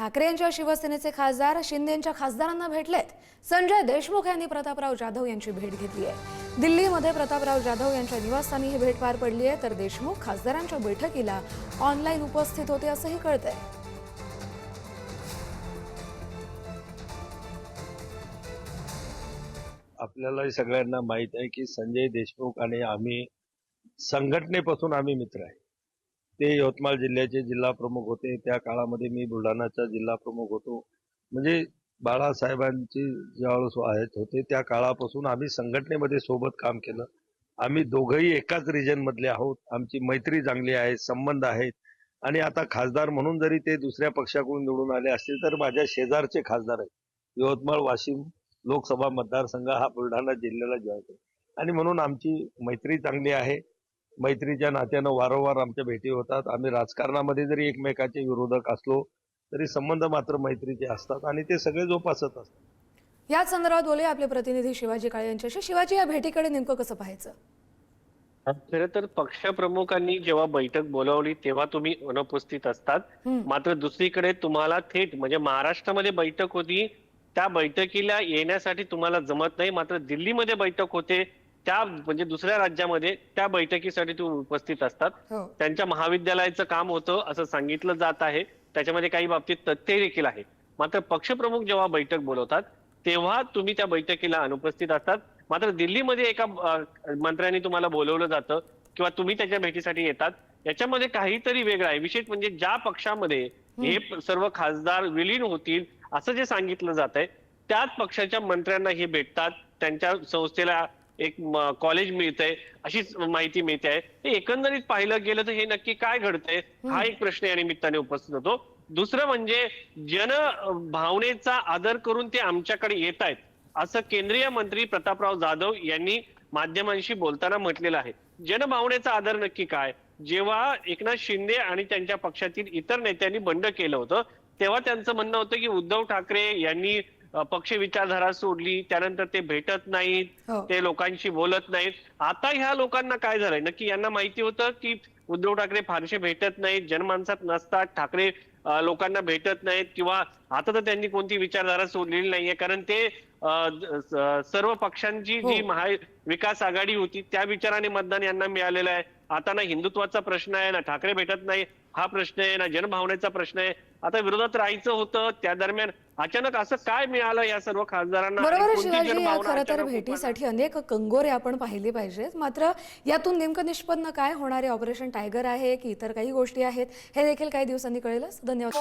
ठाकरे यांच्या शिवसेनेचे खासदार शिंदे यांच्या खासदारांना भेटलेत। संजय देशमुख यांनी प्रतापराव जाधव यांची भेट घेतली आहे। दिल्लीमध्ये प्रतापराव जाधव यांच्या निवासस्थानी ही भेट पार पडली आहे, तर देशमुख खासदारांच्या बैठकीला ऑनलाईन उपस्थित होते असंही कळतंय। आपल्याला सगळ्यांना माहित आहे की संजय देशमुख आणि आम्ही संघटनेपासून आम्ही मित्र आहे। ते यवतमाळ जिल्ह्याचे जिल्हा प्रमुख होते, त्या काळामध्ये मी बुलढाणाचा जिल्हा प्रमुख होतो। म्हणजे बाळासाहेबांची ज्यावेळेस आहेत होते त्या काळापासून आम्ही संघटनेमध्ये सोबत काम केलं। आम्ही दोघंही एकाच रिजन मधले आहोत, आमची मैत्री चांगली आहे, संबंध आहेत। आणि आता खासदार म्हणून जरी ते दुसऱ्या पक्षाकडून निवडून आले असतील तर माझ्या शेजारचे खासदार आहेत। यवतमाळ वाशिम लोकसभा मतदारसंघ हा बुलढाणा जिल्ह्याला जॉईंट आहे आणि म्हणून आमची मैत्री चांगली आहे। मैत्रीच्या नात्यानं वारंवार आमच्या भेटी होतात। आम्ही राजकारणामध्ये जरी एकमेकाचे विरोधक असलो तरी संबंध मात्र मैत्रीचे असतात आणि ते सगळे जोपासत असतात। याच संदर्भात बोलूया आपले प्रतिनिधी शिवाजी काळे यांच्याशी। शिवाजी, या भेटीकडे नेमकं कसं पाहायचं? खरं तर पक्षप्रमुखांनी जेव्हा बैठक बोलावली तेव्हा तुम्ही अनुपस्थित असतात, मात्र दुसरीकडे तुम्हाला थेट म्हणजे महाराष्ट्रामध्ये बैठक होती, त्या बैठकीला येण्यासाठी तुम्हाला जमत नाही, मात्र दिल्लीमध्ये बैठक होते त्या म्हणजे दुसऱ्या राज्यामध्ये त्या बैठकीसाठी तुम्ही उपस्थित असतात। त्यांच्या महाविद्यालयाचं काम होतं असं सांगितलं जात आहे, त्याच्यामध्ये काही बाबतीत तथ्य देखील आहे। मात्र पक्षप्रमुख जेव्हा बैठक बोलवतात तेव्हा तुम्ही त्या बैठकीला अनुपस्थित असतात, मात्र दिल्लीमध्ये एका मंत्र्यांनी तुम्हाला बोलवलं जातं किंवा तुम्ही त्याच्या भेटीसाठी येतात, याच्यामध्ये काहीतरी वेगळं आहे। विशेष म्हणजे ज्या पक्षामध्ये हे सर्व खासदार विलीन होतील असं जे सांगितलं जात आहे त्याच पक्षाच्या मंत्र्यांना हे भेटतात, त्यांच्या संस्थेला एक कॉलेज मिळतंय अशी माहिती मिळते आहे। एकंदरीत पाहिलं गेलं तर हे नक्की काय घडतंय हा एक प्रश्न या निमित्ताने उपस्थित होतो। दुसरं म्हणजे जन भावनेचा आदर करून ते आमच्याकडे येत आहेत असं केंद्रीय मंत्री प्रतापराव जाधव यांनी माध्यमांशी बोलताना म्हटलेलं आहे। जनभावनेचा आदर नक्की काय? जेव्हा एकनाथ शिंदे आणि त्यांच्या पक्षातील इतर नेत्यांनी बंड केलं होतं तेव्हा त्यांचं म्हणणं होतं की उद्धव ठाकरे यांनी पक्ष विचारधारा सोडली, त्यानंतर ते भेटत नाहीत, ते लोकांशी बोलत नाहीत। आता ह्या लोकांना काय झालंय? नक्की यांना माहिती होतं की उद्धव ठाकरे फारसे भेटत नाहीत, जनमानसात नसतात, ठाकरे लोकांना भेटत नाहीत, किंवा आता तर त्यांनी कोणती विचारधारा सोडलेली नाहीये, कारण ते सर्व पक्षांची जी महाविकास आघाडी होती त्या विचाराने मतदान यांना मिळालेलं आहे। आता ना हिंदुत्वाचा प्रश्न आहे, ना ठाकरे भेटत नाही हा प्रश्न आहे, ना जनभावनेचा प्रश्न आहे। आता विरोधात राहायचं होतं, त्या दरम्यान अचानक असं काय मिळालं या सर्व खासदारांना? बरोबर शिवाजी, खरं तर भेटीसाठी अनेक कंगोरे आपण पाहिले पाहिजेत, मात्र यातून नेमकं निष्पन्न काय होणार आहे? ऑपरेशन टायगर आहे की इतर काही गोष्टी आहेत हे देखील काही दिवसांनी कळेलच। धन्यवाद।